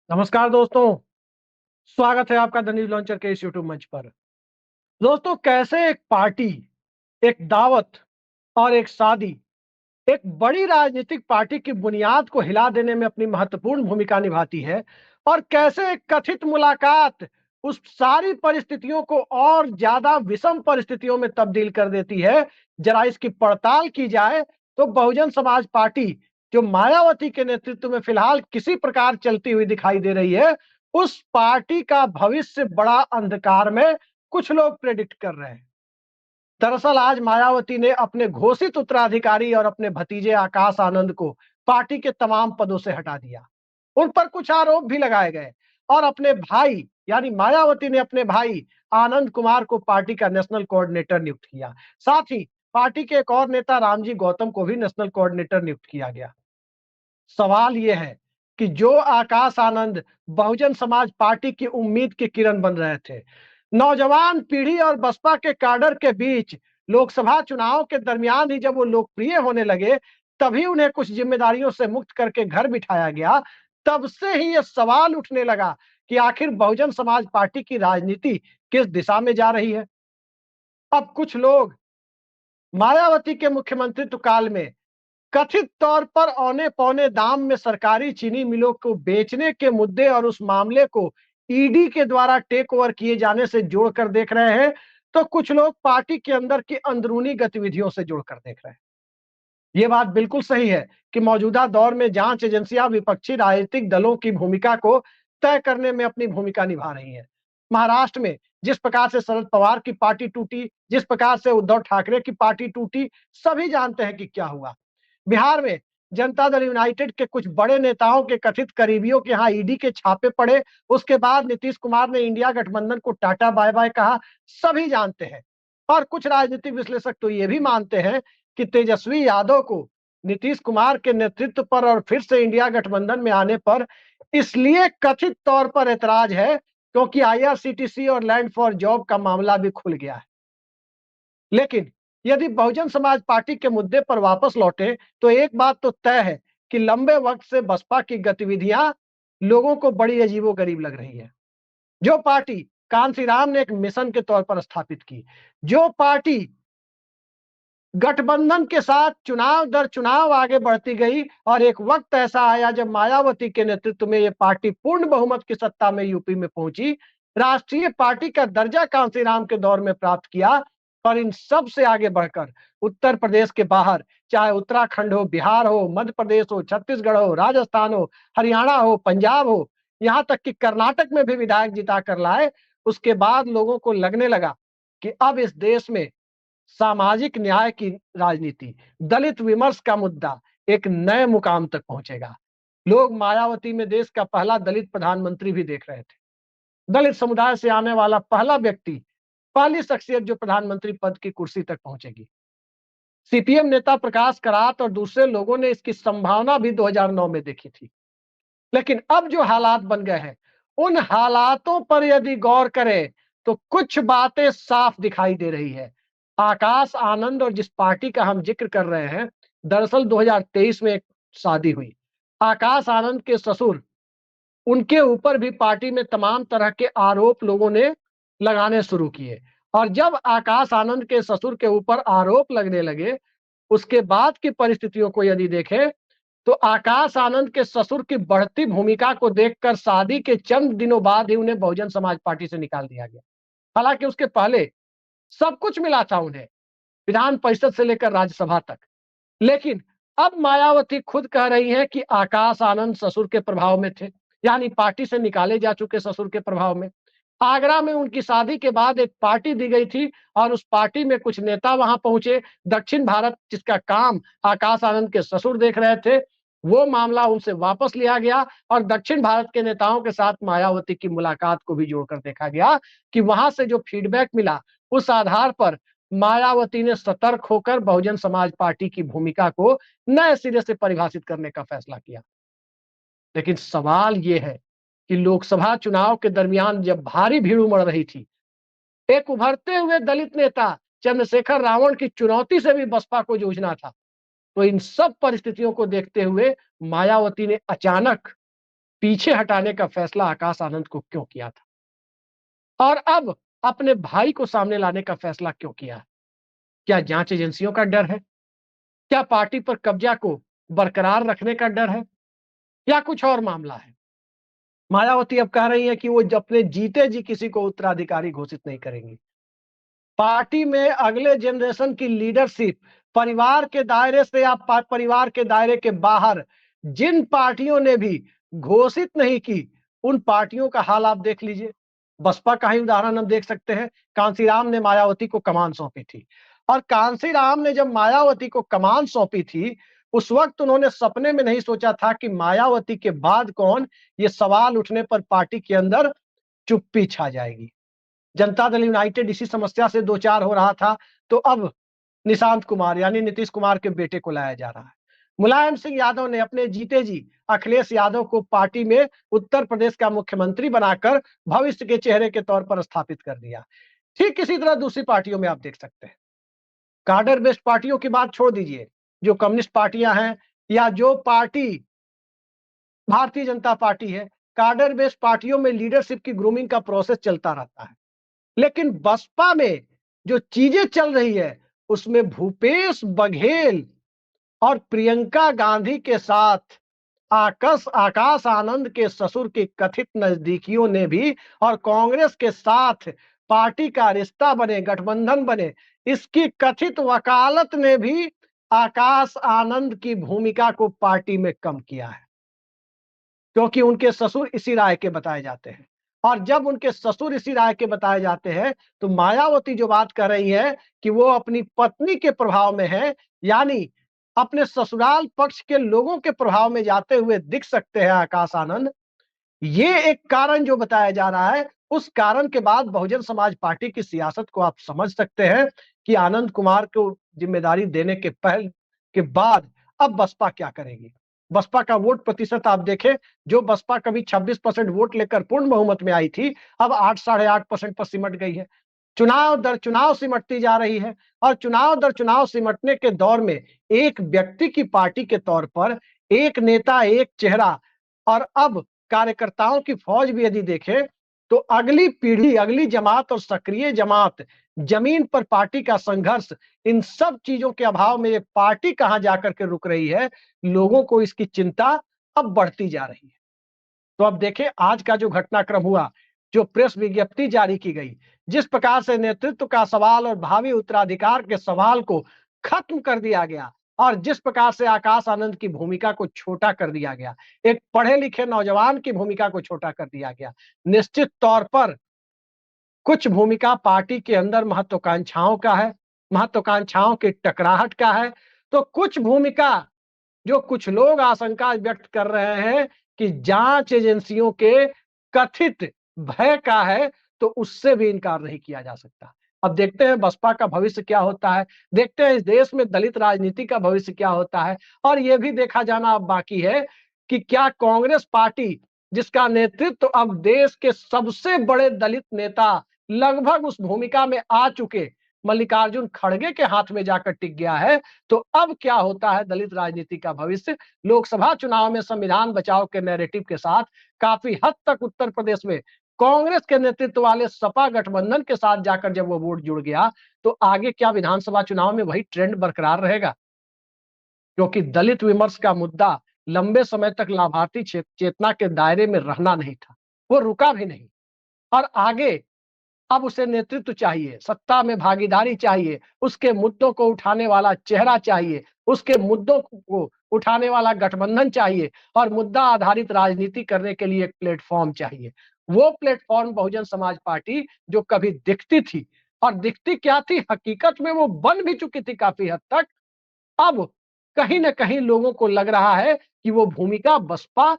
नमस्कार दोस्तों, स्वागत है आपका द न्यूज लॉन्चर के इस यूट्यूब मंच पर। दोस्तों, कैसे एक पार्टी, एक दावत और एक शादी एक बड़ी राजनीतिक पार्टी की बुनियाद को हिला देने में अपनी महत्वपूर्ण भूमिका निभाती है और कैसे एक कथित मुलाकात उस सारी परिस्थितियों को और ज्यादा विषम परिस्थितियों में तब्दील कर देती है। जरा इसकी पड़ताल की जाए तो बहुजन समाज पार्टी, जो मायावती के नेतृत्व में फिलहाल किसी प्रकार चलती हुई दिखाई दे रही है, उस पार्टी का भविष्य बड़ा अंधकार में कुछ लोग प्रेडिक्ट कर रहे हैं। दरअसल आज मायावती ने अपने घोषित उत्तराधिकारी और अपने भतीजे आकाश आनंद को पार्टी के तमाम पदों से हटा दिया। उन पर कुछ आरोप भी लगाए गए और अपने भाई यानी मायावती ने अपने भाई आनंद कुमार को पार्टी का नेशनल कोऑर्डिनेटर नियुक्त किया। साथ ही पार्टी के एक और नेता रामजी गौतम को भी नेशनल कोऑर्डिनेटर नियुक्त किया गया। सवाल यह है कि जो आकाश आनंद बहुजन समाज पार्टी की उम्मीद की किरण बन रहे थे, नौजवान पीढ़ी और बसपा के काडर के बीच लोकसभा चुनाव के दरमियान ही जब वो लोकप्रिय होने लगे, तभी उन्हें कुछ जिम्मेदारियों से मुक्त करके घर बिठाया गया। तब से ही ये सवाल उठने लगा कि आखिर बहुजन समाज पार्टी की राजनीति किस दिशा में जा रही है। अब कुछ लोग मायावती के मुख्यमंत्रित्व काल में कथित तौर पर औने पौने दाम में सरकारी चीनी मिलों को बेचने के मुद्दे और उस मामले को ईडी के द्वारा टेक ओवर किए जाने से जोड़कर देख रहे हैं, तो कुछ लोग पार्टी के अंदर की अंदरूनी गतिविधियों से जोड़कर देख रहे हैं। ये बात बिल्कुल सही है कि मौजूदा दौर में जांच एजेंसियां विपक्षी राजनीतिक दलों की भूमिका को तय करने में अपनी भूमिका निभा रही हैं। महाराष्ट्र में जिस प्रकार से शरद पवार की पार्टी टूटी, जिस प्रकार से उद्धव ठाकरे की पार्टी टूटी, सभी जानते हैं कि क्या हुआ। बिहार में जनता दल यूनाइटेड के कुछ बड़े नेताओं के कथित करीबियों के यहाँ ईडी के छापे पड़े। उसके बाद नीतीश कुमार ने इंडिया गठबंधन को टाटा बाय बाय कहा, सभी जानते हैं। और कुछ राजनीतिक विश्लेषक तो ये भी मानते हैं कि तेजस्वी यादव को नीतीश कुमार के नेतृत्व पर और फिर से इंडिया गठबंधन में आने पर इसलिए कथित तौर पर ऐतराज है क्योंकि आईआरसीटीसी और लैंड फॉर जॉब का मामला भी खुल गया है। लेकिन यदि बहुजन समाज पार्टी के मुद्दे पर वापस लौटे तो एक बात तो तय है कि लंबे वक्त से बसपा की गतिविधियां लोगों को बड़ी अजीबोगरीब लग रही है। जो पार्टी कांशीराम ने एक मिशन के तौर पर स्थापित की, जो पार्टी गठबंधन के साथ चुनाव दर चुनाव आगे बढ़ती गई और एक वक्त ऐसा आया जब मायावती के नेतृत्व में यह पार्टी पूर्ण बहुमत की सत्ता में यूपी में पहुंची, राष्ट्रीय पार्टी का दर्जा कांशीराम के दौर में प्राप्त किया। और इन सब से आगे बढ़कर उत्तर प्रदेश के बाहर, चाहे उत्तराखंड हो, बिहार हो, मध्य प्रदेश हो, छत्तीसगढ़ हो, राजस्थान हो, हरियाणा हो, पंजाब हो, यहां तक कि कर्नाटक में भी विधायक जिता कर लाए। उसके बाद लोगों को लगने लगा कि अब इस देश में सामाजिक न्याय की राजनीति, दलित विमर्श का मुद्दा एक नए मुकाम तक पहुंचेगा। लोग मायावती में देश का पहला दलित प्रधानमंत्री भी देख रहे थे। दलित समुदाय से आने वाला पहला व्यक्ति, पहली शख्सियत जो प्रधानमंत्री पद की कुर्सी तक पहुंचेगी। सीपीएम नेता प्रकाश करात और दूसरे लोगों ने इसकी संभावना भी 2009 में देखी थी। लेकिन अब जो हालात बन गए हैं, उन हालातों पर यदि गौर करें तो कुछ बातें साफ दिखाई दे रही है। आकाश आनंद और जिस पार्टी का हम जिक्र कर रहे हैं, दरअसल 2023 में एक शादी हुई। आकाश आनंद के ससुर, उनके ऊपर भी पार्टी में तमाम तरह के आरोप लोगों ने लगाने शुरू किए। और जब आकाश आनंद के ससुर के ऊपर आरोप लगने लगे, उसके बाद की परिस्थितियों को यदि देखें तो आकाश आनंद के ससुर की बढ़ती भूमिका को देखकर शादी के चंद दिनों बाद ही उन्हें बहुजन समाज पार्टी से निकाल दिया गया। हालांकि उसके पहले सब कुछ मिला था उन्हें, विधान परिषद से लेकर राज्यसभा तक। लेकिन अब मायावती खुद कह रही हैं कि आकाश आनंद ससुर के प्रभाव में थे, यानी पार्टी से निकाले जा चुके ससुर के प्रभाव में। आगरा में उनकी शादी के बाद एक पार्टी दी गई थी और उस पार्टी में कुछ नेता वहां पहुंचे। दक्षिण भारत जिसका काम आकाश आनंद के ससुर देख रहे थे, वो मामला उनसे वापस लिया गया और दक्षिण भारत के नेताओं के साथ मायावती की मुलाकात को भी जोड़कर देखा गया कि वहां से जो फीडबैक मिला, उस आधार पर मायावती ने सतर्क होकर बहुजन समाज पार्टी की भूमिका को नए सिरे से परिभाषित करने का फैसला किया। लेकिन सवाल यह है कि लोकसभा चुनाव के दरमियान जब भारी भीड़ उमड़ रही थी, एक उभरते हुए दलित नेता चंद्रशेखर रावण की चुनौती से भी बसपा को जूझना था। तो इन सब परिस्थितियों को देखते हुए मायावती ने अचानक पीछे हटाने का फैसला आकाश आनंद को क्यों किया था, और अब अपने भाई को सामने लाने का फैसला क्यों किया है? क्या जांच एजेंसियों का डर है? क्या पार्टी पर कब्जा को बरकरार रखने का डर है, या कुछ और मामला है? मायावती अब कह रही है कि वो अपने जीते जी किसी को उत्तराधिकारी घोषित नहीं करेंगी। पार्टी में अगले जनरेशन की लीडरशिप परिवार के दायरे से या परिवार के दायरे के बाहर जिन पार्टियों ने भी घोषित नहीं की, उन पार्टियों का हाल आप देख लीजिए। बसपा का ही उदाहरण हम देख सकते हैं। कांसीराम ने मायावती को कमान सौंपी थी, और कांसीराम ने जब मायावती को कमान सौंपी थी, उस वक्त उन्होंने सपने में नहीं सोचा था कि मायावती के बाद कौन, ये सवाल उठने पर पार्टी के अंदर चुप्पी छा जाएगी। जनता दल यूनाइटेड इसी समस्या से दो चार हो रहा था, तो अब निशांत कुमार यानी नीतीश कुमार के बेटे को लाया जा रहा है। मुलायम सिंह यादव ने अपने जीते जी अखिलेश यादव को पार्टी में उत्तर प्रदेश का मुख्यमंत्री बनाकर भविष्य के चेहरे के तौर पर स्थापित कर दिया। ठीक इसी तरह दूसरी पार्टियों में आप देख सकते हैं। कार्डर बेस्ड पार्टियों की बात छोड़ दीजिए, जो कम्युनिस्ट पार्टियां हैं या जो पार्टी भारतीय जनता पार्टी है, कार्डर बेस्ड पार्टियों में लीडरशिप की ग्रूमिंग का प्रोसेस चलता रहता है। लेकिन बसपा में जो चीजें चल रही है, उसमें भूपेश बघेल और प्रियंका गांधी के साथ आकाश आनंद के ससुर की कथित नजदीकियों ने भी, और कांग्रेस के साथ पार्टी का रिश्ता बने, गठबंधन बने, इसकी कथित वकालत ने भी आकाश आनंद की भूमिका को पार्टी में कम किया है, क्योंकि उनके ससुर इसी राय के बताए जाते हैं। और जब उनके ससुर इसी राय के बताए जाते हैं, तो मायावती जो बात कर रही है कि वो अपनी पत्नी के प्रभाव में है, यानी अपने ससुराल पक्ष के लोगों के प्रभाव में जाते हुए दिख सकते हैं आकाश आनंद, ये एक कारण जो बताया जा रहा है। उस कारण के बाद बहुजन समाज पार्टी की सियासत को आप समझ सकते हैं कि आनंद कुमार को जिम्मेदारी देने के पहल के बाद अब बसपा क्या करेगी। बसपा का वोट प्रतिशत आप देखें, जो बसपा कभी 26% वोट लेकर पूर्ण बहुमत में आई थी, अब 8 साढ़े 8% पर सिमट गई है। चुनाव दर चुनाव सिमटती जा रही है, और चुनाव दर चुनाव सिमटने के दौर में एक व्यक्ति की पार्टी के तौर पर एक नेता, एक चेहरा, और अब कार्यकर्ताओं की फौज भी यदि देखें, तो अगली पीढ़ी, अगली जमात और सक्रिय जमात, जमीन पर पार्टी का संघर्ष, इन सब चीजों के अभाव में ये पार्टी कहां जाकर के रुक रही है, लोगों को इसकी चिंता अब बढ़ती जा रही है। तो अब देखें आज का जो घटनाक्रम हुआ, जो प्रेस विज्ञप्ति जारी की गई, जिस प्रकार से नेतृत्व का सवाल और भावी उत्तराधिकार के सवाल को खत्म कर दिया गया, और जिस प्रकार से आकाश आनंद की भूमिका को छोटा कर दिया गया, एक पढ़े लिखे नौजवान की भूमिका को छोटा कर दिया गया, निश्चित तौर पर कुछ भूमिका पार्टी के अंदर महत्वाकांक्षाओं का है, महत्वाकांक्षाओं की टकराहट का है, तो कुछ भूमिका जो कुछ लोग आशंका व्यक्त कर रहे हैं कि जांच एजेंसियों के कथित भय का है, तो उससे भी इनकार नहीं किया जा सकता। अब देखते हैं बसपा का भविष्य क्या होता है, देखते हैं इस देश में दलित राजनीति का भविष्य क्या होता है, और यह भी देखा जाना अब बाकी है कि क्या कांग्रेस पार्टी, जिसका नेतृत्व अब देश के सबसे बड़े दलित नेता लगभग उस भूमिका में आ चुके मल्लिकार्जुन खड़गे के हाथ में जाकर टिक गया है, तो अब क्या होता है दलित राजनीति का भविष्य। लोकसभा चुनाव में संविधान बचाओ के नैरेटिव के साथ काफी हद तक उत्तर प्रदेश में कांग्रेस के नेतृत्व वाले सपा गठबंधन के साथ जाकर जब वो वोट जुड़ गया, तो आगे क्या विधानसभा चुनाव में वही ट्रेंड बरकरार रहेगा, क्योंकि दलित विमर्श का मुद्दा लंबे समय तक लाभार्थी चेतना के दायरे में रहना नहीं था, वो रुका भी नहीं, और आगे अब उसे नेतृत्व चाहिए, सत्ता में भागीदारी चाहिए, उसके मुद्दों को उठाने वाला चेहरा चाहिए, उसके मुद्दों को उठाने वाला गठबंधन चाहिए, और मुद्दा आधारित राजनीति करने के लिए एक प्लेटफॉर्म चाहिए। वो प्लेटफॉर्म बहुजन समाज पार्टी जो कभी दिखती थी, और दिखती क्या थी, हकीकत में वो बन भी चुकी थी काफी हद तक, अब कहीं ना कहीं लोगों को लग रहा है कि वो भूमिका बसपा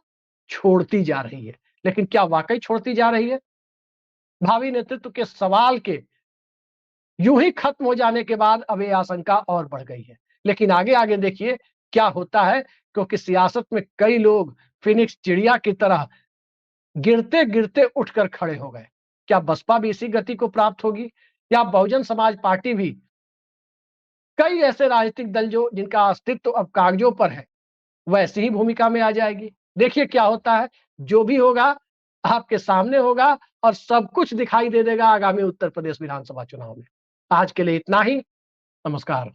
छोड़ती जा रही है। लेकिन क्या वाकई छोड़ती जा रही है? भावी नेतृत्व के सवाल के यूं ही खत्म हो जाने के बाद अब ये आशंका और बढ़ गई है। लेकिन आगे आगे देखिए क्या होता है, क्योंकि सियासत में कई लोग फिनिक्स चिड़िया की तरह गिरते गिरते उठकर खड़े हो गए। क्या बसपा भी इसी गति को प्राप्त होगी, या बहुजन समाज पार्टी भी कई ऐसे राजनीतिक दल जो जिनका अस्तित्व अब कागजों पर है, वैसी ही भूमिका में आ जाएगी? देखिए क्या होता है। जो भी होगा आपके सामने होगा और सब कुछ दिखाई दे देगा आगामी उत्तर प्रदेश विधानसभा चुनाव में। आज के लिए इतना ही। नमस्कार।